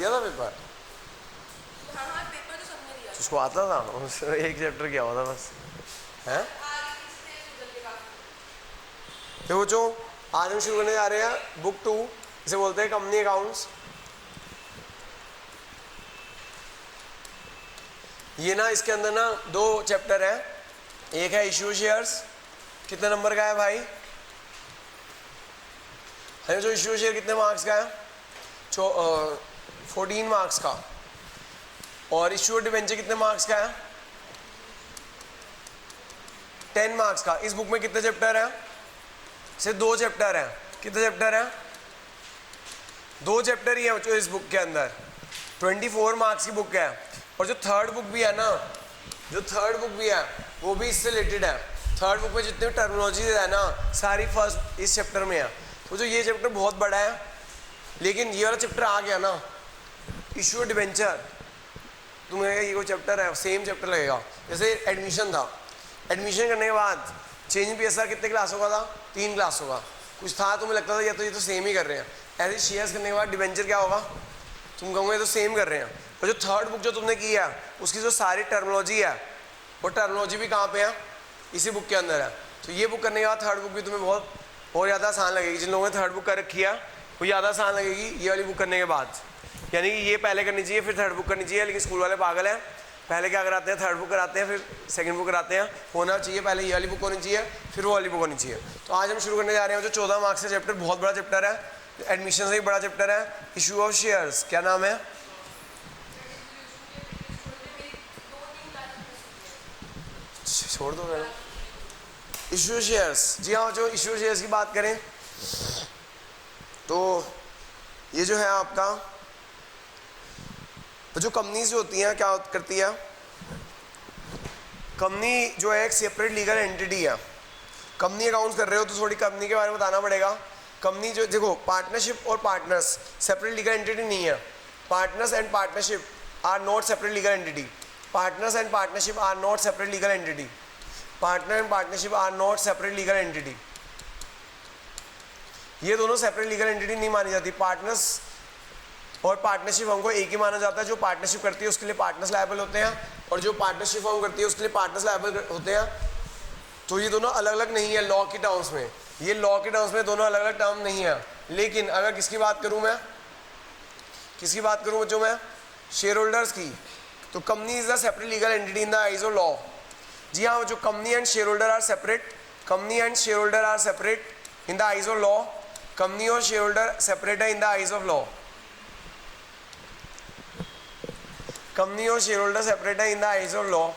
दिया था पेपर? उसको आता था? एक चैप्टर क्या हुआ था बस, है? देखो बच्चों, आज हम शुरू करने जा रहे हैं बुक 2, इसे बोलते हैं कंपनी अकाउंट्स। ये ना इसके अंदर ना 2 चैप्टर है, एक है इश्यू शेयर्स। कितने नंबर का है भाई? है जो इश्यू शेयर कितने मार्क्स का है? 14 मार्क्स का। और इश्यू डिवेंचर कितने मार्क्स का है? 10 मार्क्स का। इस बुक में कितने चैप्टर हैं? सिर्फ 2 चैप्टर हैं। कितने चैप्टर हैं? 2 चैप्टर ही है बच्चों इस बुक के अंदर। 24 मार्क्स की बुक है। और जो थर्ड बुक भी है ना, जो थर्ड बुक भी है वो भी इससे रिलेटेड है। थर्ड बुक में जितने टर्मिनोलॉजी है ना, सारी फर्स्ट इस चैप्टर में है। तो जो ये चैप्टर बहुत बड़ा है, लेकिन ये वाला चैप्टर आ गया ना, इश्यू डिवेंचर, तुम्हें ये कोई चैप्टर है सेम चैप्टर लगेगा। जैसे एडमिशन था, एडमिशन करने के बाद चेंज PSR कितने क्लासों का था? 3 क्लासों का। कुछ था तुम्हें लगता था ये तो सेम ही कर रहे हैं। ऐसे शेयर्स करने के बाद डिवेंचर क्या होगा? तुम कहोगे तो सेम कर रहे हैं। और जो थर्ड बुक जो तुमने की है उसकी जो सारी टर्मिनोलॉजी है, वो टर्मिनोलॉजी भी कहाँ पे है? इसी बुक के अंदर है। तो ये बुक करने के बाद थर्ड बुक भी तुम्हें बहुत और ज़्यादा आसान लगेगी। जिन लोगों ने थर्ड बुक कर रखी है वो ज़्यादा आसान लगेगी ये वाली बुक करने के बाद। यानी कि ये पहले करनी चाहिए फिर थर्ड बुक करनी चाहिए, लेकिन स्कूल वाले पागल हैं, पहले क्या कराते हैं? थर्ड बुक कराते हैं, फिर सेकंड बुक कराते हैं। होना चाहिए पहले ये वाली बुक होनी चाहिए, फिर वो वाली बुक होनी चाहिए। तो आज हम शुरू करने जा रहे हैं जो 14 मार्क्स का चैप्टर, बहुत बड़ा चैप्टर है, एडमिशन से भी बड़ा चैप्टर है, इशू ऑफ शेयर्स। क्या नाम है? छोड़ दो मैडम। इशू शेयर्स, जी हाँ, जो इशू शेयर्स की बात करें तो ये जो है आपका, तो जो कंपनीज जो होती हैं क्या करती है? कंपनी जो है एक सेपरेट लीगल एंटिटी है। कंपनी अकाउंट्स कर रहे हो तो थोड़ी कंपनी के बारे में बताना पड़ेगा। कंपनी जो देखो, पार्टनरशिप और पार्टनर्स सेपरेट लीगल एंटिटी नहीं है। Partners and partnership are not separate legal entity. Partners and partnership are not separate legal entity. Partner and partnership are not separate legal entity. ये दोनों सेपरेट लीगल एंटिटी नहीं मानी जाती। Partners और partnership हमको एक ही माना जाता है। जो पार्टनरशिप करती है उसके लिए पार्टनर्स लायबल होते हैं, और जो पार्टनरशिप फॉर्म करती है उसके लिए पार्टनर्स लायबल होते हैं। तो ये दोनों अलग अलग नहीं है लॉ की टर्म्स में। ये लॉ के टर्म्स में दोनों अलग अलग टर्म नहीं है। लेकिन अगर किसकी बात करूं मैं, किसकी बात करूं बच्चों मैं? शेयर होल्डर्स की। तो company is the separate legal entity in the eyes of law. जी हाँ, जो company and share holder are separate. Company and share holder are separate in the eyes of law. Company और share holder separate है in the eyes of law. Company और share holder separate है in the eyes of law.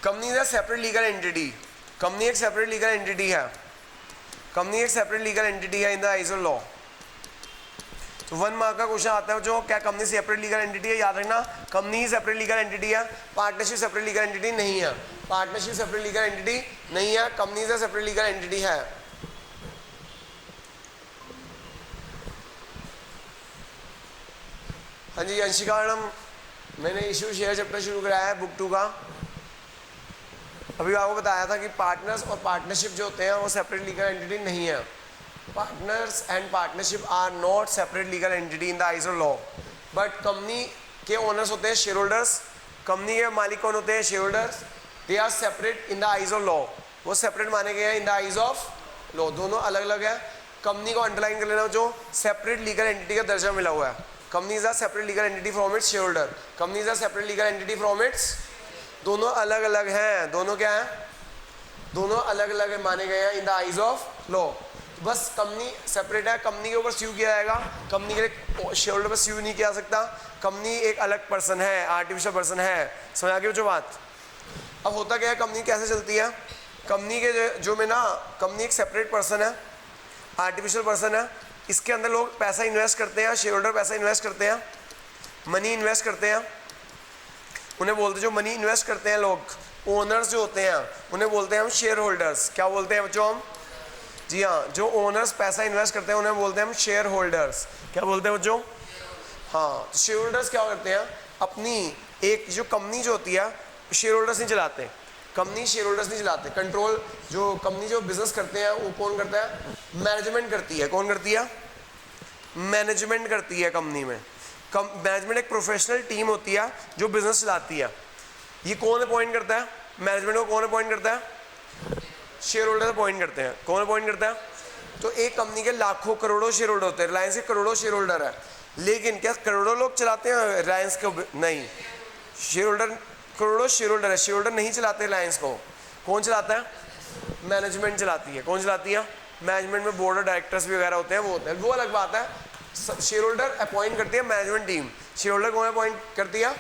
Company is a separate legal entity. Company एक separate legal entity है। Company एक separate legal entity है in the eyes of law. तो 1 mark का question आता है जो क्या कंपनी सेपरेट लीगल एंटिटी है? याद रखना, कंपनी ही सेपरेट लीगल एंटिटी है, पार्टनरशिप सेपरेट लीगल एंटिटी नहीं है। पार्टनरशिप सेपरेट लीगल एंटिटी नहीं है, कंपनी से सेपरेट लीगल एंटिटी है। हाँ जी अंशिका मैडम, मैंने इशू शेयर चैप्टर शुरू कराया है बुक 2 का। अभी आपको बताया था कि पार्टनर्स और पार्टनरशिप जो होते हैं वो सेपरेट लीगल एंटिटी नहीं है। Partners and partnership are not separate legal entity in the eyes of law. But company के ओनर्स होते हैं शेयर होल्डर्स। कंपनी के मालिक कौन होते हैं? Shareholders. They are separate in the eyes of law. वो सेपरेट माने गए हैं in the eyes of law. दोनों अलग अलग है। कंपनी को अंडरलाइन कर लेना, जो सेपरेट लीगल एंटिटी का दर्जा मिला हुआ है। Company is a separate legal entity from its share holder. Company is a separate legal entity from its, दोनों अलग अलग हैं। दोनों क्या है? दोनों अलग अलग माने गए हैं in the eyes of law. बस कंपनी सेपरेट है, कंपनी के ऊपर स्यू किया जाएगा, कंपनी के लिए शेयर होल्डर पर स्यू नहीं किया सकता। कंपनी एक अलग पर्सन है, आर्टिफिशियल पर्सन है। समझ आ गई जो बात? अब होता क्या है, कंपनी कैसे चलती है? कंपनी के जो में ना, कंपनी एक सेपरेट पर्सन है, आर्टिफिशियल पर्सन है। इसके अंदर लोग पैसा इन्वेस्ट करते हैं, शेयर होल्डर पैसा इन्वेस्ट करते हैं, मनी इन्वेस्ट करते हैं। उन्हें बोलते हैं, जो मनी इन्वेस्ट करते हैं लोग, ओनर्स जो होते हैं, उन्हें बोलते हैं हम शेयर होल्डर्स। क्या बोलते हैं बच्चों हम? जी हाँ, जो ओनर्स पैसा इन्वेस्ट करते हैं उन्हें बोलते हैं हम शेयर होल्डर्स। क्या बोलते हैं बच्चों? हाँ, तो शेयर होल्डर्स क्या करते हैं? अपनी एक जो कंपनी जो होती है शेयर होल्डर्स नहीं चलाते, कंपनी शेयर होल्डर्स नहीं चलाते, कंट्रोल जो कंपनी जो बिजनेस करते हैं वो कौन करता है? मैनेजमेंट करती है। कौन करती है? मैनेजमेंट करती है कंपनी में। मैनेजमेंट एक प्रोफेशनल टीम होती है जो बिजनेस चलाती है। ये कौन अपॉइंट करता है? मैनेजमेंट को कौन अपॉइंट करता है? शेयर होल्डर अपॉइंट करते हैं। कौन अपॉइंट करता है? तो एक कंपनी के लाखों करोड़ों शेयर होल्डर होते हैं, रिलायंस के करोड़ों शेयर होल्डर है, लेकिन क्या करोड़ों लोग चलाते हैं रिलायंस को? नहीं, शेयर होल्डर करोड़ों शेयर होल्डर है, शेयर होल्डर नहीं चलाते रिलायंस को। कौन चलाता है? मैनेजमेंट चलाती है। कौन चलाती है? मैनेजमेंट में बोर्ड ऑफ डायरेक्टर्स भी वगैरह होते हैं, वो होते हैं, वो अलग बात है। शेयर होल्डर अपॉइंट करती है मैनेजमेंट टीम। शेयर होल्डर कौन अपॉइंट करती है?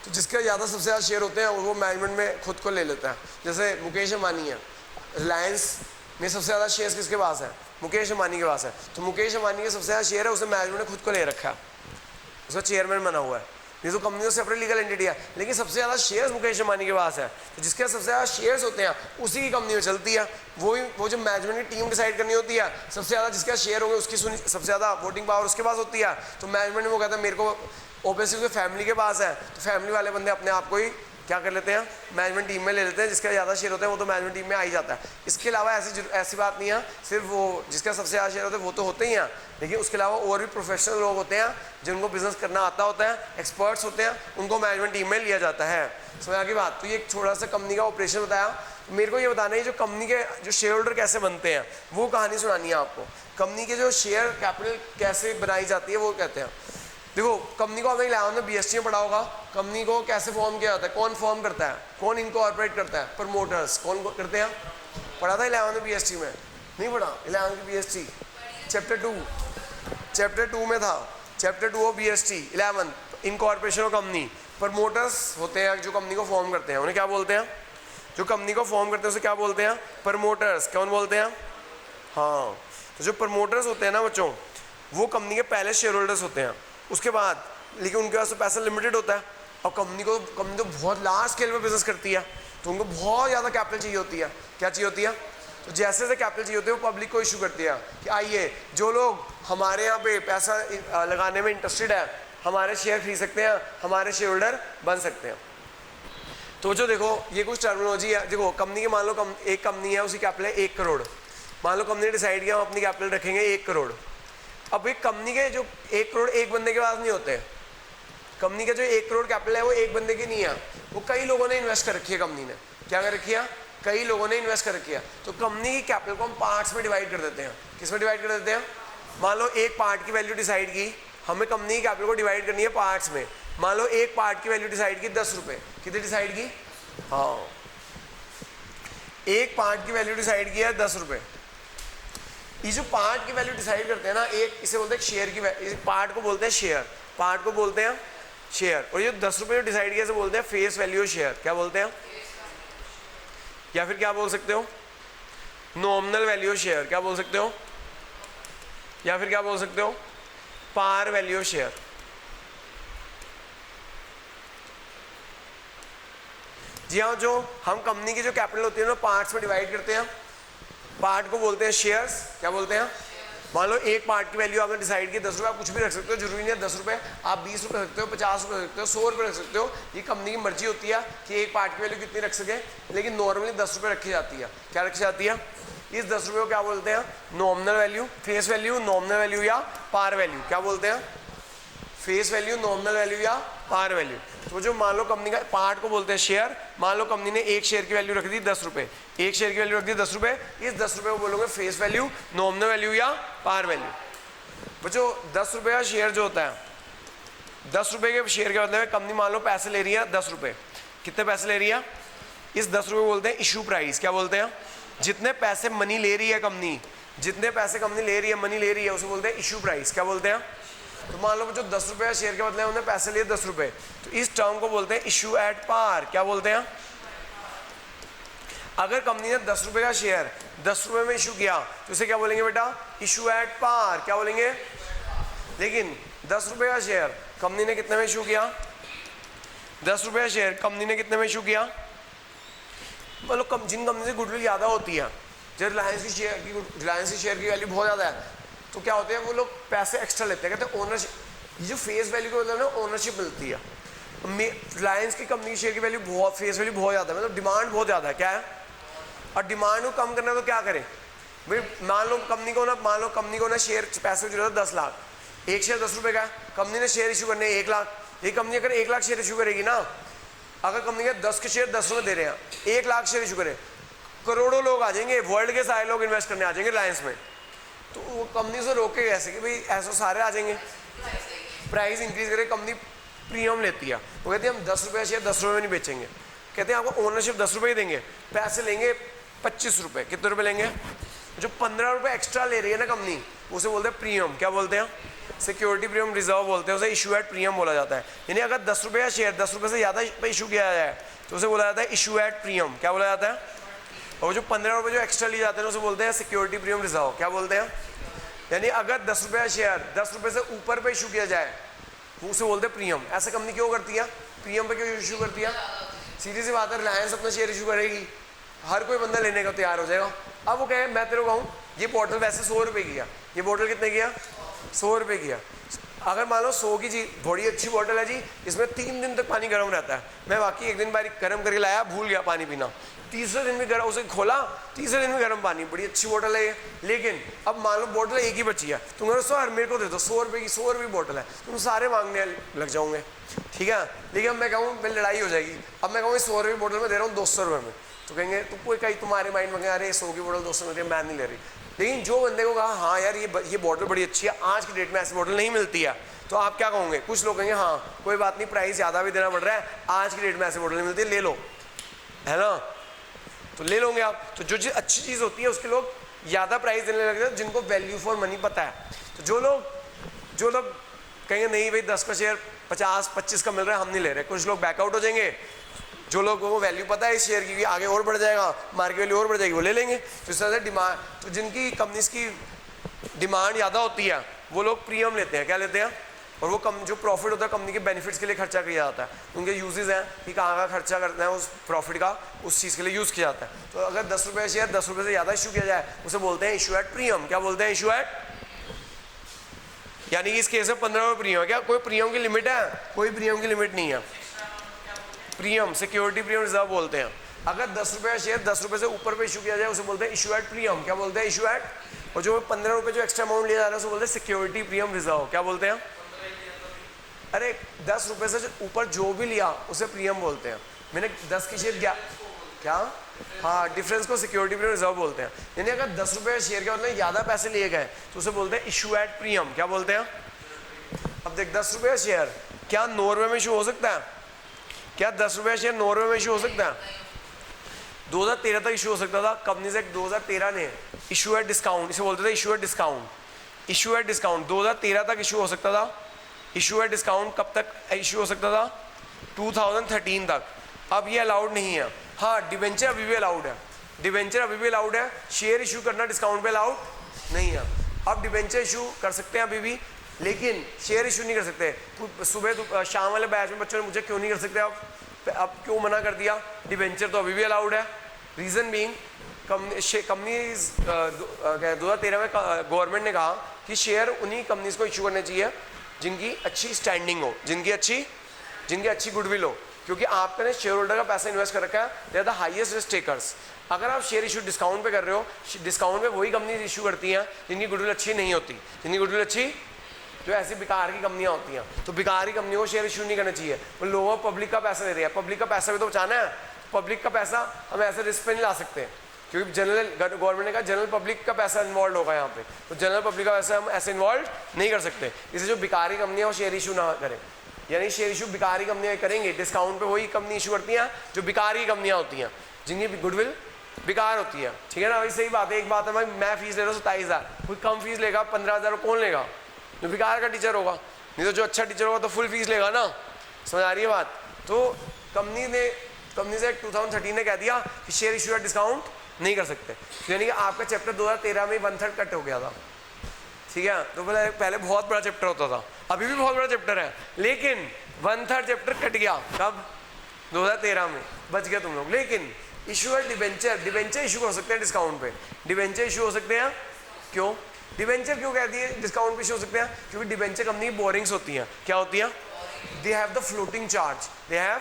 तो जिसका ज़्यादा सबसे ज़्यादा शेयर होते हैं वो मैनेजमेंट में खुद को ले लेता है। जैसे मुकेश अंबानी है, रिलायंस में सबसे ज़्यादा शेयर्स किसके पास है? मुकेश अंबानी के पास है। तो मुकेश अंबानी के सबसे ज़्यादा शेयर है, उसे मैनेजमेंट ने खुद को ले रखा है, उसका चेयरमैन बना हुआ है। ये तो कंपनी सेपरेट लीगल एंटिटी है, लेकिन सबसे ज़्यादा शेयर्स मुकेश अंबानी के पास है। तो जिसके सबसे ज़्यादा शेयर्स होते हैं उसी की कंपनी में चलती है। वो जो मैनेजमेंट की टीम डिसाइड करनी होती है, सबसे ज़्यादा जिसका शेयर होंगे उसकी सबसे ज़्यादा वोटिंग पावर उसके पास होती है। तो मैनेजमेंट वो कहता है मेरे को ओबीएसली उसके फैमिली के पास है, तो फैमिली वाले बंदे अपने आप को ही क्या कर लेते हैं? मैनेजमेंट टीम में ले लेते हैं। जिसका ज़्यादा शेयर होता है वो तो मैनेजमेंट टीम में आ ही जाता है। इसके अलावा ऐसी बात नहीं है, सिर्फ वो जिसका सबसे ज़्यादा शेयर होता है वो तो होते ही हैं, लेकिन उसके अलावा और भी प्रोफेशनल लोग होते हैं जिनको बिजनेस करना आता होता है, एक्सपर्ट्स होते हैं, उनको मैनेजमेंट टीम में लिया जाता है। समझ आ गई बात? तो ये एक छोटा सा कंपनी का ऑपरेशन बताया। मेरे को ये बताना है जो कंपनी के जो शेयर होल्डर कैसे बनते हैं वो कहानी सुनानी है आपको। कंपनी के जो शेयर कैपिटल कैसे बनाई जाती है वो कहते हैं। देखो, कंपनी को आपने 11 में BST में पढ़ा होगा, कंपनी को कैसे फॉर्म किया जाता है, कौन फॉर्म करता है, कौन इनकॉर्पोरेट करता है? प्रमोटर्स। कौन करते हैं? पढ़ा था 11 में BST में? नहीं पढ़ा? 11 की BST चैप्टर 2 में था, chapter 2 of BST 11 incorporation of company. Promoters होते हैं जो कंपनी को फॉर्म करते हैं, उन्हें क्या बोलते हैं? जो कंपनी को फॉर्म करते हैं उसे क्या बोलते हैं? प्रमोटर्स। कौन बोलते हैं? हाँ, तो जो प्रमोटर्स होते हैं ना बच्चों, वो कंपनी के पहले शेयर होल्डर्स होते हैं। उसके बाद लेकिन उनके पास तो पैसा लिमिटेड होता है, और कंपनी तो बहुत लार्ज स्केल पे बिजनेस करती है, तो उनको बहुत ज़्यादा कैपिटल चाहिए होती है। क्या चाहिए होती है? तो जैसे जैसे कैपिटल चाहिए होती है वो पब्लिक को इशू करती है कि आइए जो लोग हमारे यहाँ पे पैसा लगाने में इंटरेस्टेड है, हमारे शेयर खरीद सकते हैं, हमारे शेयर होल्डर बन सकते हैं। तो जो देखो ये कुछ टर्मिनोलॉजी है। देखो, कंपनी के मान लो एक कंपनी है, उसी कैपिटल है 1 करोड़। मान लो कंपनी ने डिसाइड किया हम अपनी कैपिटल रखेंगे 1 करोड़। अब एक कंपनी के जो 1 करोड़ एक बंदे के पास नहीं होते। कंपनी का जो 1 करोड़ कैपिटल है वो एक बंदे की नहीं है, वो कई लोगों ने इन्वेस्ट कर रखी है। कंपनी ने क्या कर रखी है? कई लोगों ने इन्वेस्ट कर रखी है। तो कंपनी की कैपिटल को हम पार्ट्स में डिवाइड कर देते हैं। किस में डिवाइड कर देते हैं? मान लो एक पार्ट की वैल्यू डिसाइड की, हमें कंपनी की कैपिटल को डिवाइड करनी है पार्ट्स में। मान लो एक पार्ट की वैल्यू डिसाइड की 10 रुपये। कितनी डिसाइड की? हाँ, एक पार्ट की वैल्यू डिसाइड की है 10 रुपये। ये जो पार्ट की वैल्यू डिसाइड करते हैं ना, एक इसे बोलते हैं शेयर की पार्ट को बोलते हैं शेयर, पार्ट को बोलते हैं शेयर। और ये 10 रुपये जो डिसाइड किया इसे बोलते हैं फेस वैल्यू शेयर। क्या बोलते हैं? या फिर क्या बोल सकते हो? Nominal value share. क्या बोल सकते हो? या फिर क्या बोल सकते हो? Par value share. जी हाँ, जो हम कंपनी की जो कैपिटल होती है ना पार्ट्स में डिवाइड करते हैं, पार्ट को बोलते हैं शेयर्स। क्या बोलते हैं? मान लो एक पार्ट की वैल्यू आपने डिसाइड की 10 रुपये, आप कुछ भी रख सकते हो, जरूरी नहीं है 10 रुपये, आप 20 रुपये रख सकते हो, 50 रुपये रख सकते हो, 100 रुपये रख सकते हो। ये कंपनी की मर्जी होती है कि एक पार्ट की वैल्यू कितनी रख सके, लेकिन नॉर्मली 10 रुपये रखी जाती है। क्या रखी जाती है? इस 10 रुपये को क्या बोलते हैं? Nominal value, face value, nominal value या पार वैल्यू। क्या बोलते हैं? फेस वैल्यू, नॉमिनल वैल्यू या पार वैल्यू। तो जो मान लो कंपनी का पार्ट को बोलते हैं शेयर। मान लो कंपनी ने एक शेयर की वैल्यू रख दी 10 रुपये, एक शेयर की वैल्यू रख दी 10 रुपये, इस 10 रुपये को बोलोगे फेस वैल्यू, नॉमिनल वैल्यू या पार वैल्यू। बच्चों 10 रुपये का शेयर जो होता है, 10 रुपये के शेयर के मतलब कंपनी मान लो पैसे ले रही है 10 रुपये। कितने पैसे ले रही है? इस 10 रुपये बोलते हैं इशू प्राइस। क्या बोलते हैं? जितने पैसे मनी ले रही है कंपनी, जितने पैसे कंपनी ले रही है, मनी ले रही है, उसे बोलते हैं इशू प्राइस। क्या बोलते हैं? तो मान लो जो 10 रुपये शेयर के बदले उन्होंने पैसे लिए 10 रुपये, तो इस टर्म को बोलते हैं इशू एट पार। क्या बोलते हैं? अगर कंपनी ने 10 रुपये का शेयर 10 रुपये में इशू किया तो इसे क्या बोलेंगे बेटा? Issue at par. क्या बोलेंगे? लेकिन 10 रुपये का शेयर कंपनी ने कितने में इशू किया? 10 रुपये का शेयर कंपनी ने कितने में इशू किया? मतलब जिन कंपनी से गुडविल ज़्यादा होती है, जब रिलायंस की शेयर की वैल्यू बहुत ज़्यादा है, तो क्या होते हैं वो लोग पैसे एक्स्ट्रा लेते हैं, कहते हैं ओनरशिप। ये जो फेस वैल्यू को मतलब ना ओनरशिप मिलती है। रिलायंस की कंपनी की शेयर की वैल्यू बहुत, फेस वैल्यू बहुत ज़्यादा है, मतलब डिमांड बहुत ज़्यादा है, क्या है, और डिमांड को कम करना है तो क्या करें भाई, मान लो कंपनी को ना शेयर पैसे की जरूरत 10 लाख, एक शेयर 10 रुपये का है, कंपनी ने शेयर इशू करने 1 लाख, ये कंपनी अगर 1 लाख शेयर इशू करेगी ना, अगर कंपनी के 10 के शेयर 10 रुपये दे रहे हैं, 1 लाख शेयर इशू करे, करोड़ों लोग आ जाएंगे, वर्ल्ड के सारे लोग इन्वेस्ट करने आ जाएंगे रिलायंस में, तो वो कंपनी से रोके कैसे कि भाई ऐसे सारे आ जाएंगे, प्राइस इंक्रीज करे, कंपनी प्रीमियम लेती है, वो कहती है हम 10 रुपये शेयर 10 रुपये में नहीं बेचेंगे, कहते हैं आपको ओनरशिप 10 रुपये ही देंगे, पैसे लेंगे 25 रुपये, कितने रुपये लेंगे, जो 15 रुपये एक्स्ट्रा ले रही है ना कंपनी, उसे बोलते हैं प्रीमियम, क्या बोलते हैं, सिक्योरिटी प्रीमियम रिजर्व बोलते हैं, उसे इशू एट प्रीमियम बोला जाता है, यानी अगर 10 रुपये का शेयर 10 रुपये से ज़्यादा पे इशू किया जाए तो उसे बोला जाता है इशू एट प्रीमियम, क्या बोला जाता है, और जो 15 रुपये जो एक्स्ट्रा लिए जाते हैं उसे बोलते हैं सिक्योरिटी प्रीमियम रिजर्व, क्या बोलते हैं, यानी अगर 10 रुपये का शेयर 10 रुपये से ऊपर पे इशू किया जाए वो उसे बोलते हैं प्रीमियम। ऐसे कंपनी क्यों करती है, प्रीमियम पे क्यों इशू करती है, सीधी सी बात है, रिलायंस अपना शेयर इशू करेगी, हर कोई बंदा लेने का तैयार हो जाएगा, अब वो कहे मैं तेरे को कहूँ ये बॉटल वैसे 100 रुपये की है, ये बॉटल कितने की है, 100 रुपये की है, अगर मान लो 100 की जी बड़ी अच्छी बॉटल है जी, इसमें 3 दिन तक पानी गर्म रहता है, मैं वाकई एक दिन बारी गर्म करके लाया, भूल गया पानी पीना, तीसरे दिन भी गर्म, उसे खोला तीसरे दिन भी गर्म पानी, बड़ी अच्छी बॉटल है ये, लेकिन अब मान लो बॉटल एक ही बची है, तुम कहो सर मेरे को दे दो 100 रुपये की, 100 रुपये की बॉटल है, तुम सारे मांगने लग जाओगे, ठीक है, लेकिन अब मैं कहूँ मेरी लड़ाई हो जाएगी, अब मैं कहूँ 100 रुपये की बॉटल में दे रहा हूँ 200 रुपये में, तो कहेंगे तो कोई कहीं तुम्हारे माइंड में अरे 100 की बॉटल 200 में, मैं नहीं ले रही, लेकिन जो बंदे को कहा हाँ यार ये बॉटल बड़ी अच्छी है, आज की डेट में ऐसी बॉटल नहीं मिलती है, तो आप क्या कहोगे, कुछ लोग कहेंगे हाँ कोई बात नहीं, प्राइस ज़्यादा भी देना पड़ रहा है, आज की डेट में ऐसी बॉटल नहीं मिलती, ले लो, है ना, तो ले लोगे आप, तो जो चीज़ अच्छी चीज़ होती है उसके लोग ज़्यादा प्राइस देने लगते हैं, जिनको वैल्यू फॉर मनी पता है, तो जो लोग कहेंगे नहीं भाई 10 का शेयर 50-25 का मिल रहा है हम नहीं ले रहे, कुछ लोग बैकआउट हो जाएंगे, जो लोगों को वैल्यू पता है इस शेयर की आगे और बढ़ जाएगा, मार्केट वैल्यू और बढ़ जाएगी, वो ले लेंगे, तो इस तरह से डिमांड, तो जिनकी कंपनीज की डिमांड ज़्यादा होती है वो लोग प्रीमियम लेते हैं, क्या लेते हैं, और वो जो प्रॉफिट होता है कंपनी के बेनिफिट्स के लिए खर्चा किया जाता है, उनके यूजेस हैं कि कहाँ का खर्चा करना है उस प्रॉफिट का, उस चीज़ के लिए यूज़ किया जाता है, तो अगर 10 रुपये शेयर 10 रुपये से ज़्यादा इशू किया जाए उसे बोलते हैं इशू एट प्रीमियम, क्या बोलते हैं इशू एट, यानी कि इस केस में 15 रुपये प्रीमियम है, क्या कोई प्रीमियम की लिमिट है, कोई प्रीमियम की लिमिट नहीं है, प्रीमियम सिक्योरिटी प्रीमियम रिजर्व बोलते हैं, अगर 10 रुपये का शेयर 10 रुपये से ऊपर पे इशू किया जाए उसे बोलते हैं इशू एट प्रीमियम, क्या बोलते हैं इशू एट, और जो 15 रुपये जो एक्स्ट्रा अमाउंट लिया जा रहा है उसे बोलते हैं सिक्योरिटी प्रीमियम रिजर्व, क्या बोलते हैं, अरे 10 रुपये से ऊपर जो भी लिया उसे प्रीमियम बोलते हैं, मैंने 10 की शेयर क्या हाँ डिफरेंस को सिक्योरिटी प्रीमियम रिजर्व बोलते हैं, यानी अगर 10 रुपये शेयर के मतलब ज़्यादा पैसे लिए गए तो उसे बोलते हैं इशू एट प्रीमियम, क्या बोलते हैं, अब देख 10 रुपये शेयर क्या 9 रुपये में इशू हो सकता है, क्या 10 रुपये शेयर 9 रुपये में इशू हो सकता है, 2013 तक इशू हो सकता था, कंपनी से 2013 ने इशू एट डिस्काउंट, इसे बोलते थे issue at discount, issue at discount 2013 तक इशू हो सकता था, इशू एट डिस्काउंट कब तक इशू हो सकता था, 2013 तक, अब ये अलाउड नहीं है, हाँ डिवेंचर अभी भी अलाउड है, डिवेंचर अभी भी अलाउड है, शेयर इशू करना डिस्काउंट पे अलाउड नहीं है, अब डिवेंचर इशू कर सकते हैं अभी भी, लेकिन शेयर इशू नहीं कर सकते, सुबह शाम वाले बैच में बच्चों ने मुझे क्यों नहीं कर सकते, अब क्यों मना कर दिया, डिवेंचर तो अभी भी अलाउड है, रीज़न बीइंग कंपनीज 2013 में गवर्नमेंट ने कहा कि शेयर उन्हीं कंपनीज को इशू करने चाहिए जिनकी अच्छी स्टैंडिंग हो, जिनकी अच्छी गुडविल हो, क्योंकि आपने शेयर होल्डर का पैसा इन्वेस्ट कर रखा है, they are the highest risk takers, अगर आप शेयर इशू डिस्काउंट पे कर रहे हो, डिस्काउंट पे वही कंपनी इशू करती हैं जिनकी गुडविल अच्छी नहीं होती, जिनकी गुडविल अच्छी, जो ऐसी बेकार की कंपनियां होती हैं, तो बेकार की कंपनियों को शेयर इशू नहीं करना चाहिए, वो लोगों को पब्लिक का पैसा दे रही है, पब्लिक का पैसा भी तो बचाना है, पब्लिक का पैसा हम ऐसे रिस्क पे नहीं ला सकते, क्योंकि जनरल गवर्नमेंट ने कहा जनरल पब्लिक का पैसा इन्वॉल्व होगा यहाँ पे, तो जनरल पब्लिक का पैसा हम ऐसे इन्वॉल्व नहीं कर सकते, इसलिए जो बेकारी कंपनियां वो शेयर इशू ना करें, यानी शेयर इशू बेकारी कंपनियां करेंगे, डिस्काउंट पे वही कंपनी इशू करती हैं जो बेकारी कंपनियां होती हैं, जिनकी गुडविल बेकार होती है, ठीक है ना, वही सही बात है, एक बात है भाई मैं फीस ले रहा हूँ 27,000, कोई कम फीस लेगा 15,000 कौन लेगा, जो बेकार का टीचर होगा, नहीं तो जो अच्छा टीचर होगा तो फुल फीस लेगा ना, समझ आ रही है बात, तो कंपनी से 2013 ने कह दिया कि शेयर इशू या डिस्काउंट नहीं कर सकते, यानी कि आपका चैप्टर 2013 में 1/3 कट हो गया था, ठीक है, तो पहले बहुत बड़ा चैप्टर होता था, अभी भी बहुत बड़ा चैप्टर है, लेकिन 1/3 चैप्टर कट गया, कब 2013 में, बच गया तुम लोग, लेकिन इशू है डिवेंचर इशू हो सकते हैं डिस्काउंट पे, डिवेंचर इशू हो सकते हैं, क्यों डिवेंचर क्यों कहती है डिस्काउंट पे इशू हो सकते हैं, क्योंकि डिवेंचर कंपनी बोरिंग्स होती हैं, क्या होती हैं, they have the floating charge, they have,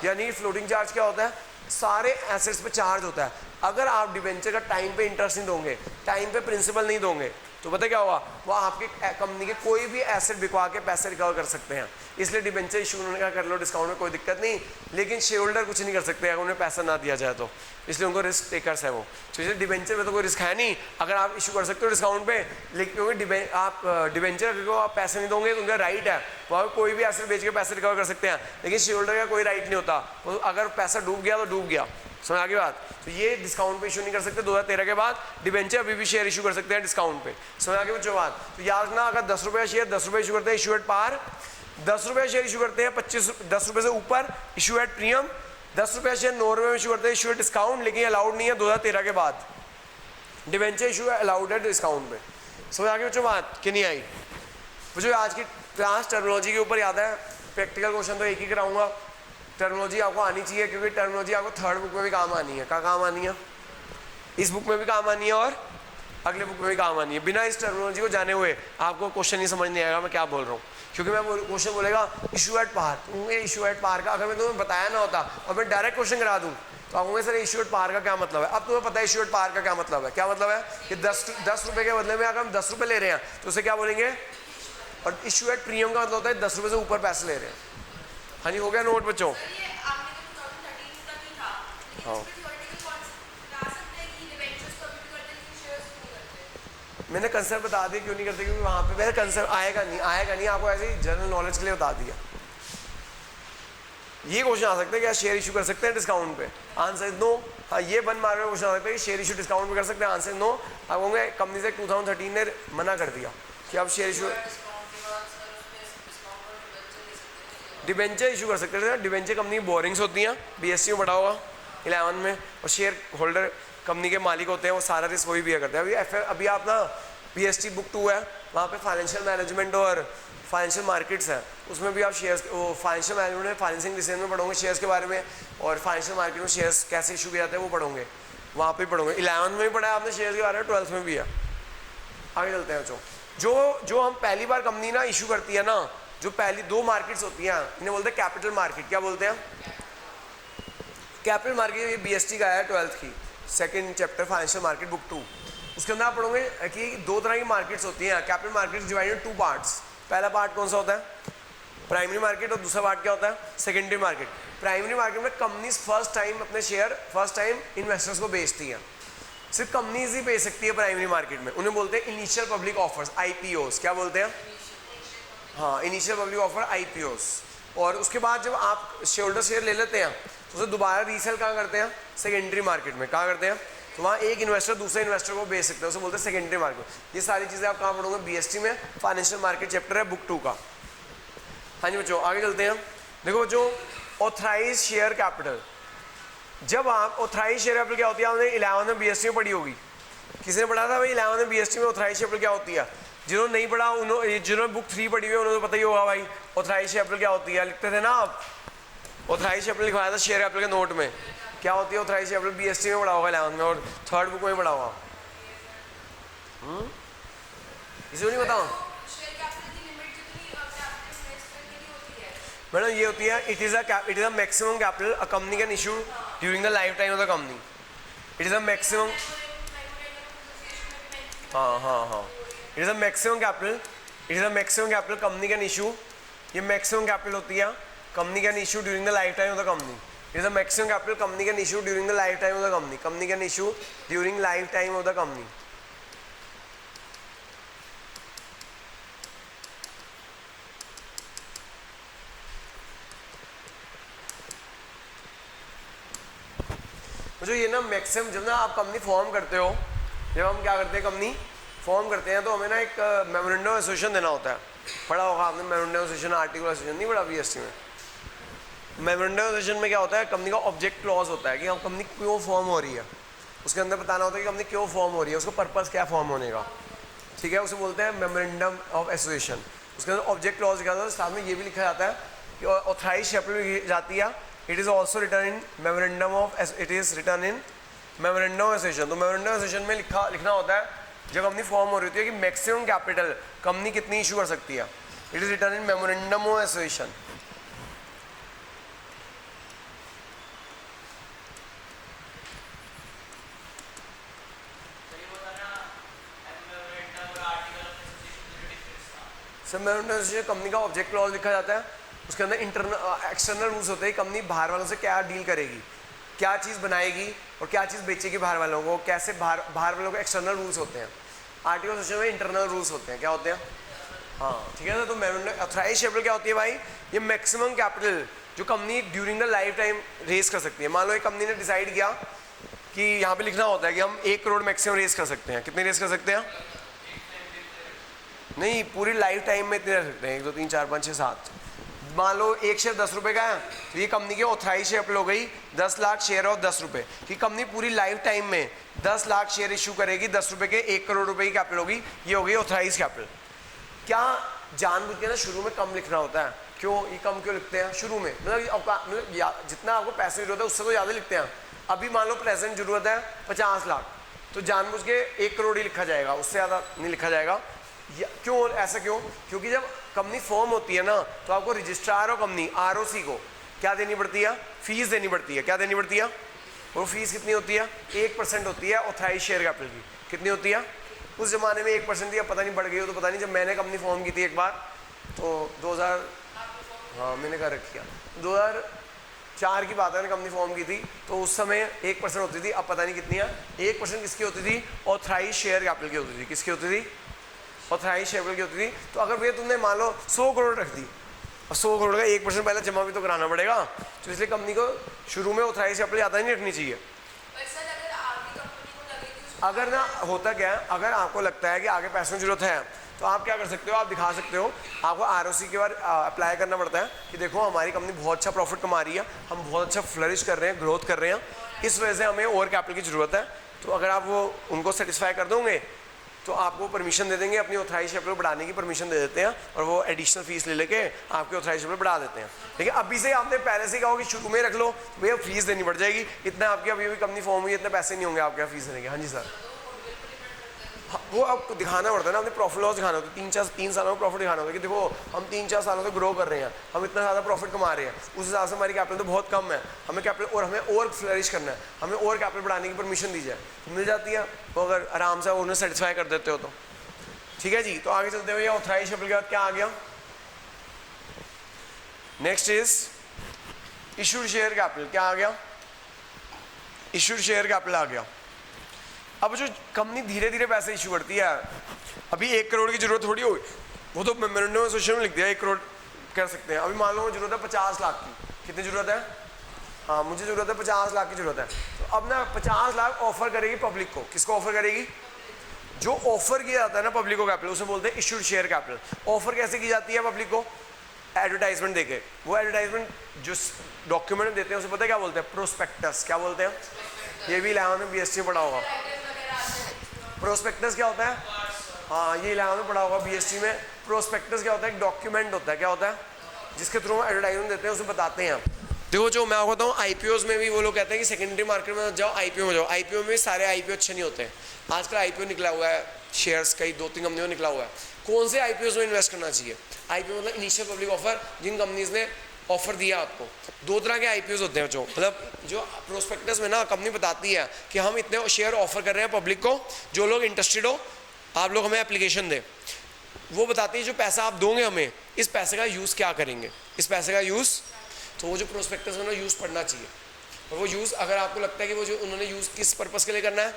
यानी फ्लोटिंग चार्ज क्या होता है, सारे एसेट्स पे चार्ज होता है। अगर आप डिबेंचर का टाइम पे इंटरेस्ट नहीं दोगे, टाइम पे प्रिंसिपल नहीं दोगे, तो पता क्या होगा, वो आपके कंपनी के कोई भी एसेट बिकवा के पैसे रिकवर कर सकते हैं। इसलिए डिबेंचर इशू होने का कर लो डिस्काउंट में, कोई दिक्कत नहीं, लेकिन शेयर होल्डर कुछ नहीं कर सकते अगर उन्हें पैसा ना दिया जाए तो, इसलिए उनको रिस्क टेकर्स है वो। तो इसलिए डिबेंचर में तो कोई रिस्क है नहीं, अगर आप इशू कर सकते हो डिस्काउंट पे, लेकिन क्योंकि आप डिबेंचर को आप पैसे नहीं दोगे तो उनका राइट है, वहाँ कोई भी एसेट बेच के पैसे रिकवर कर सकते हैं, लेकिन शेयर होल्डर का कोई राइट नहीं होता। तो अगर पैसा डूब गया तो डूब गया, समझ आ गई बात। तो ये डिस्काउंट पे इशू नहीं कर सकते। 2013 के बाद डिबेंचर अभी भी शेयर इशू कर सकते हैं डिस्काउंट पे, समझ आ गई बच्चों बात। तो याद रखना, अगर 10 रुपये शेयर 10 रुपये इशू करते हैं इशू एट पार, 10 रुपये शेयर इशू करते हैं 10 रुपये से ऊपर इशू एट प्रीमियम, 10 रुपये शेयर 9 रुपये में इशू करते हैं इशू एट डिस्काउंट, लेकिन अलाउड नहीं है 2013 के बाद डिबेंचर इशू अलाउड है डिस्काउंट पे। समझ आ गई बच्चों बात कि नहीं आई। मुझे आज की क्लास टर्मिनोलॉजी के ऊपर याद है, प्रैक्टिकल क्वेश्चन तो एक ही कराऊंगा, टर्मिनोलॉजी आपको आनी चाहिए, क्योंकि टर्मिनोलॉजी आपको थर्ड बुक में भी काम आनी है। क्या काम आनी है, इस बुक में भी काम आनी है और अगले बुक में भी काम आनी है। बिना इस टर्मिनोलॉजी को जाने हुए आपको क्वेश्चन नहीं समझ नहीं आएगा मैं क्या बोल रहा हूँ, क्योंकि मैं क्वेश्चन बोलेगा issue at par, issue at par का अगर मैं तुम्हें बताया ना होता और मैं डायरेक्ट क्वेश्चन करा दूँ तो आप होंगे सर इशू एट पार का क्या मतलब है। अब तुम्हें पता है इशू एट पार का क्या मतलब है। क्या मतलब है कि 10 रुपये के बदले में अगर हम 10 रुपये ले रहे हैं तो उसे क्या बोलेंगे, और इशू एट प्रीमियम का मतलब होता है 10 रुपये से ऊपर पैसे ले रहे हैं। हाँ जी, हो गया नोट बच्चों। हाँ, मैंने कंसेप्ट बता दिया क्यों नहीं करते, क्योंकि वहाँ पे मेरा कंसेप्ट आएगा नहीं, आपको ऐसे ही जनरल नॉलेज के लिए बता दिया। ये क्वेश्चन आ सकता है क्या शेयर इशू कर सकते हैं डिस्काउंट पे, आंसर इज नो। हाँ, ये 1 मार्क में क्वेश्चन आ सकता है कि शेयर इशू डिस्काउंट पे कर सकते हैं, आंसर नो। आप होंगे कंपनी से 2013 ने मना कर दिया कि आप शेयर इशू डिबेंचर इशू कर सकते थे। डिबेंचर कंपनी बोरिंग्स होती हैं, BST में पढ़ा होगा 11 में, और शेयर होल्डर कंपनी के मालिक होते हैं, वो सारा रिस्क वही भी करते हैं। अभी आप ना BST बुक 2 है, वहाँ पे फाइनेंशियल मैनेजमेंट और फाइनेंशियल मार्केट्स है, उसमें भी आप शेयर्स, वो फाइनेंशियल मैनेजमेंट में फाइनेंसिंग डिसीजन में पढ़ोगे शेयर्स के बारे में, और फाइनेंशियल मार्केट में शेयर्स कैसे इशू किए जाते हैं वो पढ़ोगे, वहाँ पे पढ़ोगे। 11 में भी पढ़ा है आपने शेयर्स के बारे में, 12th में भी है। आगे चलते हैं बच्चों। जो हम पहली बार कंपनी ना इशू करती है ना, जो पहली 2 मार्केट्स होती हैं, इन्हें बोलते हैं कैपिटल मार्केट। क्या बोलते हैं, कैपिटल मार्केट। ये BST का है 12th की second chapter financial market book 2। उसके अंदर आप पढ़ोगे कि 2 तरह की मार्केट्स होती हैं। Capital markets divided in 2 parts. पहला पार्ट कौन सा होता है, प्राइमरी मार्केट, और दूसरा पार्ट क्या होता है, सेकेंडरी मार्केट। प्राइमरी मार्केट में कंपनीज फर्स्ट टाइम अपने शेयर फर्स्ट टाइम इन्वेस्टर्स को बेचती हैं। सिर्फ कंपनीज ही बेच सकती है प्राइमरी मार्केट में, उन्हें बोलते हैं इनिशियल पब्लिक ऑफर्स, IPOs। क्या बोलते हैं, हाँ, इनिशियल पब्लिक ऑफर, IPOs। और उसके बाद जब आप शेयर होल्डर शेयर ले लेते हैं तो उसे दोबारा रीसेल कहाँ करते हैं, सेकेंडरी मार्केट में। कहाँ करते हैं, तो वहाँ एक इन्वेस्टर दूसरे इन्वेस्टर को बेच सकते हैं, उसे बोलते हैं सेकेंडरी मार्केट। ये सारी चीज़ें आप कहाँ पढ़ोगे, BST में फाइनेंशियल मार्केट चैप्टर है बुक 2 का। हाँ जी बच्चों, आगे चलते हैं। देखो बच्चों, ऑथराइज शेयर कैपिटल। जब आप ऑथराइज शेयर कैपिटल क्या होती है, आपने 11 में BST में पढ़ी होगी। किसने पढ़ा था भाई 11 में BST में ऑथराइज शेयर कैपिटल क्या होती है। जिन्होंने नहीं पढ़ा, जिन्होंने बुक 3 पढ़ी हुई है उन्होंने पता ही होगा भाई ऑथराइज शेयर कैपिटल क्या होती है। लिखते थे ना आप, ऑथराइज शेयर कैपिटल लिखवाया था शेयर कैपिटल के नोट में। क्या होती है ऑथराइज शेयर कैपिटल, BST में पढ़ा होगा 11 में, और थर्ड बुक में पढ़ा होगा। इसे नहीं बताओ मैडम, ये होती है it is a maximum capital a company can issue during the lifetime of the company. It is a maximum, हाँ, it is a maximum capital, it is a maximum capital company can issue. ये maximum capital होती है company can issue during the lifetime of the company. It is a maximum capital company can issue during the lifetime of the company. Company can issue during life time of the company. जो ये ना maximum, जब ना आप company form करते हो, जब हम क्या करते हैं कंपनी फॉर्म करते हैं तो हमें ना एक मेमोरेंडम एसोसिएशन देना होता है। पढ़ा होगा आपने मेमोरेंडम एसोसिएशन, आर्टिकल एसोसिएशन नहीं पढ़ा BST में। मेमोरेंडम एसोसिएशन में क्या होता है, कंपनी का ऑब्जेक्ट क्लॉज होता है कि हम कंपनी क्यों फॉर्म हो रही है। उसके अंदर बताना होता है कि कंपनी क्यों फॉर्म हो रही है, उसका पर्पज़ क्या फॉर्म होने का, ठीक है, उसे बोलते हैं मेमोरेंडम ऑफ एसोसिएशन। उसके अंदर ऑब्जेक्ट क्लॉज लिखा जाता है, साथ में ये भी लिखा जाता है कि ऑथराइज शेयर कैपिटल जाती है। It is also written in memorandum of, it is return in memorandum of association. तो मेमोरेंडम एसोसिएशन में लिखना होता है जब कंपनी फॉर्म हो रही होती है कि मैक्सिमम कैपिटल कंपनी कितनी इशू कर सकती है। It is written in memorandum of association. Company का ऑब्जेक्ट क्लॉज लिखा जाता है, उसके अंदर इंटरनल एक्सटर्नल रूल्स होते हैं, कंपनी बाहर वालों से क्या डील करेगी, क्या चीज़ बनाएगी और क्या चीज़ बेचेगी बाहर वालों को, कैसे बाहर वालों को एक्सटर्नल रूल्स होते हैं। आर्टिकल एसोसिएशन में इंटरनल रूल्स होते हैं, क्या होते हैं, हाँ ठीक है ना। तो ऑथराइज्ड शेयरहोल्डर क्या होती है भाई, ये मैक्सिमम कैपिटल जो company during the lifetime raise कर सकती है। मान लो एक कंपनी ने डिसाइड किया कि यहाँ पे लिखना होता है कि हम 1 करोड़ मैक्सिमम रेज कर सकते हैं। कितने रेज कर सकते हैं, नहीं पूरी लाइफ टाइम में इतने रख सकते हैं, 1 2 3 4 5 6 7। मान लो एक शेयर 10 रुपये का है, तो ये कंपनी की ऑथराइज शेयर हो गई 10 लाख शेयर और 10 रुपये की। कंपनी पूरी लाइफ टाइम में 10 लाख शेयर इशू करेगी, 10 रुपये के 1 करोड़ रुपए की कैपिटल होगी, ये हो गई ऑथराइज कैपिटल। क्या जानबूझ के ना शुरू में कम लिखना होता है, क्यों ये कम क्यों लिखते हैं शुरू में, मतलब जितना आपको पैसे की जरूरत है उससे तो ज़्यादा लिखते हैं। अभी मान लो प्रेजेंट जरूरत है 50 लाख, तो जानबूझ के 1 करोड़ ही लिखा जाएगा, उससे ज़्यादा नहीं लिखा जाएगा। क्यों ऐसा क्यों, क्योंकि जब कंपनी फॉर्म होती है ना तो आपको रजिस्ट्रार और कंपनी आरओसी को क्या देनी पड़ती है, फीस देनी पड़ती है। क्या देनी पड़ती है, और फीस कितनी होती है, 1% होती है ऑथराइज शेयर कैपिटल की। कितनी होती है, उस जमाने में 1% थी, अब पता नहीं बढ़ गई हो तो पता नहीं। जब मैंने कंपनी फॉर्म की थी एक बार तो 2000, हाँ मैंने कर रखी है, 2004 की बात है, मैंने कंपनी फॉर्म की थी तो उस समय 1% होती थी, अब पता नहीं कितनी है। 1% किसकी होती थी, ऑथराइज शेयर कैपिटल की होती थी। किसकी होती थी, ऑथराइज शेयर कैपिटल की होती थी। तो अगर भैया तुमने मान लो 100 करोड़ रख दी और 100 करोड़ का 1% पहले जमा भी तो कराना पड़ेगा, तो इसलिए कंपनी को शुरू में ऑथराइज कैपिटल ज़्यादा नहीं रखनी चाहिए। अगर ना होता क्या है, अगर आपको लगता है कि आगे पैसों की जरूरत है तो आप क्या कर सकते हो, आप दिखा सकते हो, आपको आरओसी के बाद अप्लाई करना पड़ता है कि देखो हमारी कंपनी बहुत अच्छा प्रॉफिट कमा रही है, हम बहुत अच्छा फ्लरिश कर रहे हैं, ग्रोथ कर रहे हैं, इस वजह से हमें और कैपिटल की ज़रूरत है। तो अगर आप वो उनको सेटिस्फाई कर दोगे तो आपको परमिशन दे देंगे, अपनी ऑथराइज कैपिटल बढ़ाने की परमिशन दे देते हैं और वो एडिशनल फीस ले लेके आपकी ऑथराइज कैपिटल बढ़ा देते हैं। लेकिन अभी से आपने पहले से कहा कि शुरू में रख लो, भैया फीस देनी पड़ जाएगी, इतना आपकी अभी कंपनी फॉर्म हुई, इतने पैसे नहीं होंगे आपके फीस देने के। हाँ जी सर, वो आपको दिखाना पड़ता है ना, अपने प्रॉफिट लॉस दिखाना होता है, 3 सालों में प्रॉफिट दिखाना होता है कि देखो हम 3-4 सालों से ग्रो कर रहे हैं, हम इतना ज़्यादा प्रॉफिट कमा रहे हैं, उस हिसाब से हमारी कैपिटल तो बहुत कम है, हमें कैपिटल और हमें और फ्लरिश करना है, हमें और कैपिटल बढ़ाने की परमिशन दी जाए, मिल जाती है वो अगर आराम से उन्हें सेटिस्फाई कर देते हो तो। ठीक है जी, तो आगे चलते हुए ऑथराइज कैपिटल के बाद क्या आ गया, next is issued share capital. क्या आ गया, इशूड शेयर कैपिटल आ गया। अब जो कंपनी धीरे धीरे पैसे इशू करती है, अभी 1 करोड़ की जरूरत थोड़ी होगी, वो तो मेमोरेंडम एसोसिएशन में लिख दिया 1 करोड़ कर सकते हैं। अभी मान लो जरूरत है 50 लाख की, कितनी जरूरत है, हाँ मुझे जरूरत है 50 लाख की जरूरत है। तो अब ना 50 लाख ऑफर करेगी पब्लिक को, किसको ऑफर करेगी, जो ऑफर किया जाता है ना पब्लिक को कैपिटल, उसे बोलते हैं इशूड शेयर कैपिटल। ऑफर कैसे की जाती है पब्लिक को, एडवर्टाइजमेंट देके। वो एडवर्टाइजमेंट जो डॉक्यूमेंट देते हैं उसे पता है क्या बोलते हैं, प्रोस्पेक्टस। क्या बोलते हैं, ये भी 11 में बीएसटी में पढ़ा होगा। प्रोस्पेक्टस क्या होता है, हाँ ये 11 में पढ़ा होगा बीएसटी में। प्रोस्पेक्टस क्या होता है, एक डॉक्यूमेंट होता है, क्या होता है, जिसके थ्रू हम एडवर्टाइजमेंट देते हैं, उसे बताते हैं। देखो जो मैं आपको बताऊँ, आईपीओज में भी वो लोग कहते हैं कि सेकेंडरी मार्केट में जाओ, आईपीओ में जाओ। आईपीओ में सारे आईपीओ अच्छे नहीं होते हैं। आजकल आईपीओ निकला हुआ है, शेयर्स कई 2-3 कंपनियों में निकला हुआ है। कौन से आईपीओ में इन्वेस्ट करना चाहिए, आईपीओ मतलब इनिशियल पब्लिक ऑफर, जिन कंपनीज ने ऑफर दिया आपको। 2 तरह के आईपीओज होते हैं, जो मतलब जो प्रोस्पेक्टस में ना कंपनी बताती है कि हम इतने शेयर ऑफर कर रहे हैं पब्लिक को, जो लोग इंटरेस्टेड हो आप लोग हमें एप्लीकेशन दें। वो बताती है जो पैसा आप दोगे हमें, इस पैसे का यूज़ क्या करेंगे, इस पैसे का यूज़। तो वो जो प्रोस्पेक्टस में ना यूज़ पढ़ना चाहिए, और वो यूज़ अगर आपको लगता है कि वो जो उन्होंने यूज़ किस पर्पज़ के लिए करना है,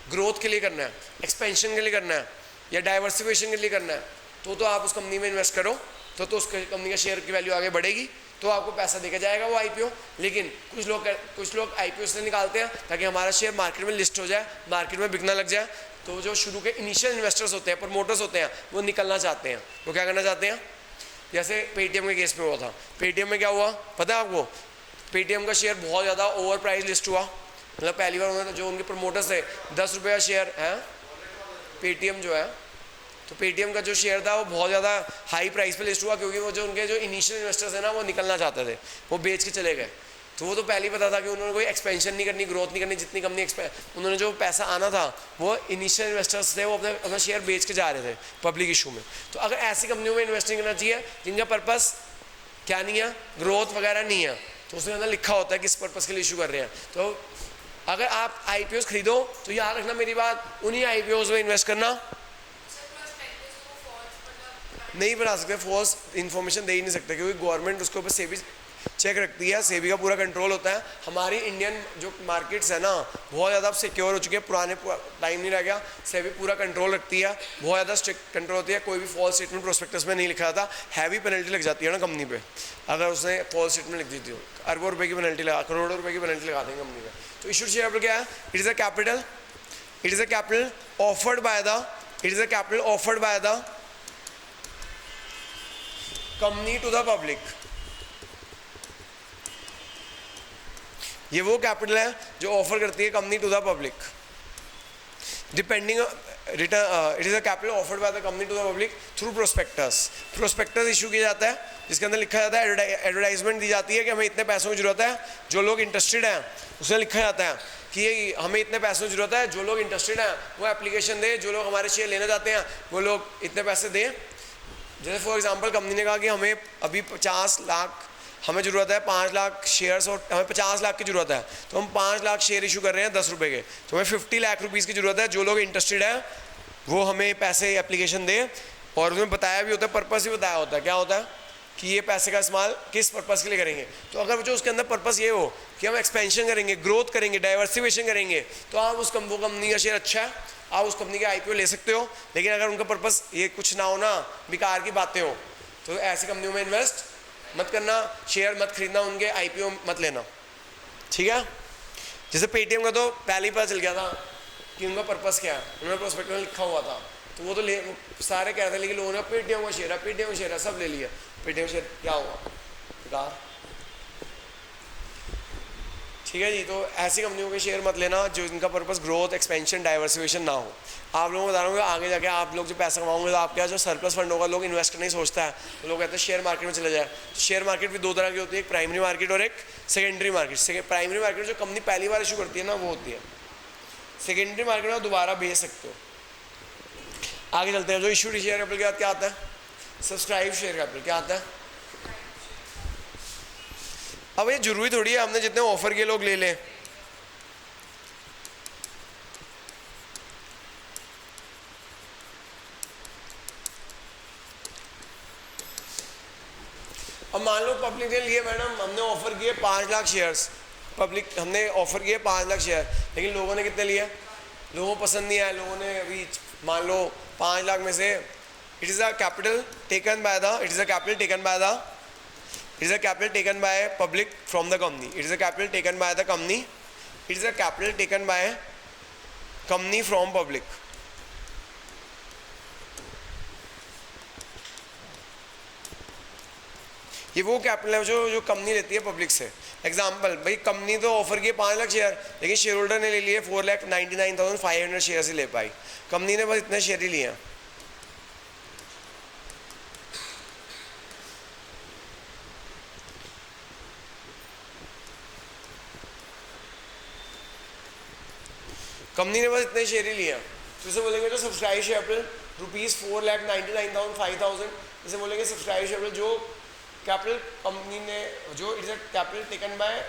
ग्रोथ के लिए करना है, एक्सपेंशन के लिए करना है, या डाइवर्सिफिकेशन के लिए करना है, तो आप उस कंपनी में इन्वेस्ट करो, तो उस कंपनी का शेयर की वैल्यू आगे बढ़ेगी, तो आपको पैसा देके जाएगा वो आईपीओ। लेकिन कुछ लोग आईपीओ से निकालते हैं ताकि हमारा शेयर मार्केट में लिस्ट हो जाए, मार्केट में बिकना लग जाए। तो जो शुरू के इनिशियल इन्वेस्टर्स होते हैं, प्रमोटर्स होते हैं, वो निकलना चाहते हैं। वो क्या करना चाहते हैं, जैसे पेटीएम के केस में हुआ था। पेटीएम में क्या हुआ पता है आपको, पेटीएम का शेयर बहुत ज़्यादा ओवर प्राइस लिस्ट हुआ। मतलब पहली बार उन्होंने, जो उनके प्रमोटर्स थे, 10 रुपये का शेयर है पेटीएम जो है, तो पेटीएम का जो शेयर था वो बहुत ज़्यादा हाई प्राइस पे लिस्ट हुआ, क्योंकि वो जो उनके जो इनिशियल इन्वेस्टर्स हैं ना, वो निकलना चाहते थे, वो बेच के चले गए। तो वो तो पहले ही पता था कि उन्होंने कोई एक्सपेंशन नहीं करनी, ग्रोथ नहीं करनी, जितनी कंपनी उन्होंने जो पैसा आना था वो इनिशियल इन्वेस्टर्स थे, वो अपना शेयर बेच के जा रहे थे पब्लिक इशू में। तो अगर ऐसी कंपनियों में इन्वेस्टिंग करना चाहिए जिनका पर्पस क्या नहीं है, ग्रोथ वगैरह नहीं है, तो उसमें अंदर लिखा होता है किस पर्पस के लिए इशू कर रहे हैं। तो अगर आप IPOs खरीदो तो याद रखना मेरी बात, उन्हीं IPOs में इन्वेस्ट करना नहीं बना सकते, फॉल्स इन्फॉर्मेशन दे ही नहीं सकते, क्योंकि गवर्नमेंट उसके ऊपर सेबी चेक रखती है, सेबी का पूरा कंट्रोल होता है। हमारी इंडियन जो मार्केट्स है ना बहुत ज़्यादा अब सिक्योर हो चुके हैं, पुराने टाइम नहीं रह गया, सेबी पूरा कंट्रोल रखती है, बहुत ज़्यादा स्ट्रिक्ट कंट्रोल होती है। कोई भी फॉल्स स्टेटमेंट प्रोस्पेक्टस में नहीं लिखा था, हैवी पेनल्टी लग जाती है ना कंपनी पे अगर उसने फॉल्स स्टेटमेंट लिख दी थी, अरबों रुपये की पेनल्टी लगा, करोड़ों रुपये की पेनल्टी लगा देंगे कंपनी पे। तो इशूड शेयर कैपिटल क्या है? It is a capital offered by the company to the public. ये वो कैपिटल है जो ऑफर करती है company to the public, depending return. It is a capital offered by the company to the public through prospectus issue किया जाता है, जिसके अंदर लिखा जाता है, एडवर्टाइजमेंट दी जाती है कि हमें इतने पैसों की जरूरत है, जो लोग इंटरेस्टेड हैं उसमें लिखा जाता है कि हमें इतने पैसों की जरूरत है, जो लोग इंटरेस्टेड हैं वो एप्लीकेशन दें, जो लोग हमारे शेयर लेना चाहते हैं वो लोग इतने पैसे दें। जैसे फॉर एग्जांपल कंपनी ने कहा कि हमें अभी 50 लाख हमें ज़रूरत है, 5 लाख शेयर्स और हमें 50 लाख की ज़रूरत है, तो हम 5 लाख शेयर इशू कर रहे हैं 10 रुपये के, तो हमें 50 लाख रुपीज़ की ज़रूरत है, जो लोग इंटरेस्टेड हैं वो हमें पैसे एप्लीकेशन दें। और उसमें बताया भी होता है, पर्पस भी बताया होता है, क्या होता है कि ये पैसे का इस्तेमाल किस पर्पस के लिए करेंगे। तो अगर जो उसके अंदर पर्पस ये हो कि हम एक्सपेंशन करेंगे, ग्रोथ करेंगे, डाइवर्सिफिकेशन करेंगे, तो आप उस वो कंपनी का शेयर अच्छा है, आप उस कंपनी के IPO ले सकते हो। लेकिन अगर उनका पर्पस ये कुछ ना हो ना, बेकार की बातें हो, तो ऐसी कंपनियों में इन्वेस्ट मत करना, शेयर मत खरीदना, उनके IPO मत लेना, ठीक है। जैसे पेटीएम का तो पहले ही पता चल गया था कि उनका पर्पस क्या है, उन्होंने प्रोस्पेक्टस में लिखा हुआ था, तो वो तो सारे कह रहे थे, लेकिन लोगों ने पेटीएम का शेयर है सब ले लिया। पेटीएम शेयर क्या हुआ, बेकार, ठीक है जी। तो ऐसी कंपनियों के शेयर मत लेना जो इनका पर्पस ग्रोथ, एक्सपेंशन, डाइवर्सिफिकेशन ना हो। आप लोगों को बता रहा हूँ आगे जाके आप लोग जो पैसा कमाओगे तो आपके जो सरप्लस फंड होगा, लोग इन्वेस्ट करने ही सोचता है, तो लोग कहते हैं शेयर मार्केट में चले जाए। शेयर मार्केट भी 2 तरह की होती है, एक प्राइमरी मार्केट और एक सेकेंडरी मार्केट। प्राइमरी मार्केट जो कंपनी पहली बार इशू करती है ना वो होती है, सेकेंडरी मार्केट में दोबारा भेज सकते हो। आगे चलते हैं, जो इशूड शेयर कैपिटल के बाद क्या आता है, सब्सक्राइब शेयर कैपिटल क्या आता है। अब ये जरूरी थोड़ी है हमने जितने ऑफर के लोग ले लें, अब मान लो पब्लिक ने लिए, मैडम हमने ऑफर किए 5 लाख शेयर्स, पब्लिक हमने ऑफर किए 5 लाख शेयर, लेकिन लोगों ने कितने लिए, लोगों को पसंद नहीं आया, लोगों ने अभी मान लो 5 लाख में से it is a capital taken by public from the company, it is a capital taken by the company, it is a capital taken by company from public. ये वो कैपिटल है जो कंपनी लेती है पब्लिक से। एग्जांपल, भाई company तो offer किए 5 लाख शेयर, लेकिन शेयर होल्डर ने ले लिए 4,99,500 शेयर ही ले पाई, कंपनी ने बस इतने शेयर ही लिए हैं। कंपनी ने बस इतने शेयर ही लिए, तो इसे बोलेंगे जो सब्सक्राइब शेयर कैपिटल ₹4,99,500, इसे बोलेंगे सब्सक्राइब शेयर कैपिटल। जो कैपिटल कंपनी ने, जो it is capital taken by,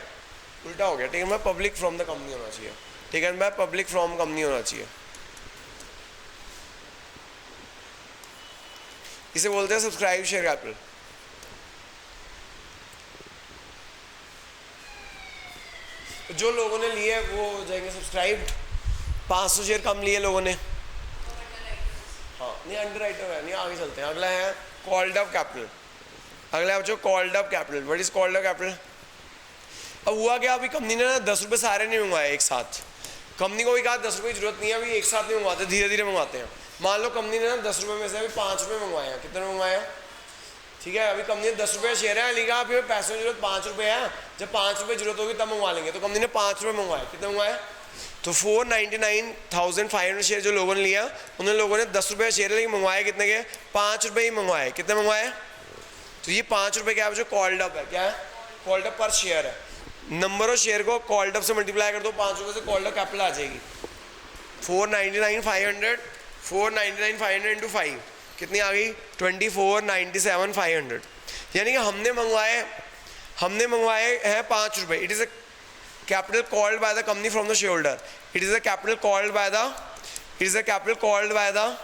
उल्टा हो गया, taken by public from the company होना चाहिए, taken by public from company होना चाहिए, इसे बोलते हैं सब्सक्राइब शेयर कैपिटल। जो लोगों ने लिए वो जाएंगे सब्सक्राइब, 500 शेयर कम लिए लोगों ने, हाँ नहीं अंडर राइटर है नहीं। आगे चलते हैं, अगला है कॉल्ड अप कैपिटल। अगला जो called up capital, what is called up capital. अब हुआ क्या, अभी कंपनी ने ना 10 रुपये सारे नहीं मंगवाए एक साथ, कंपनी को भी कहा 10 रुपये की जरूरत नहीं है, अभी एक साथ नहीं मंगवाते, धीरे धीरे मंगवाते हैं। मान लो कंपनी ने ना 10 रुपये में से अभी 5 रुपये मंगवाए हैं, कितने मंगवाए हैं, ठीक है। अभी कंपनी ने 10 रुपये शेयर है, लिखा अभी पैसों की जरूरत 5 रुपये है, जब 5 रुपये जरूरत होगी तब मंगवा लेंगे, तो कंपनी ने 5 रुपये मंगवाए, कितने मंगवाए, तो 4,99,500 शेयर जो लोगों ने लिया, उन लोगों ने 10 रुपये शेयर, लेकिन मंगवाए कितने के, 5 रुपये ही मंगवाए, कितने मंगवाए, तो ये 5 रुपये क्या है, जो कॉल्ड अप है, क्या है, कॉल्ड अप पर शेयर है। नंबर ऑफ शेयर को कॉल्ड अप से मल्टीप्लाई कर दो, 5 रुपये से कॉल्ड अप कैपिटल आ जाएगी 499,500, 499,500 इंटू 5 कितनी आ गई 24,97,500। यानी कि हमने मंगवाए हैं 5 रुपये। It is a capital called by the company from the share holder. It is a capital called by the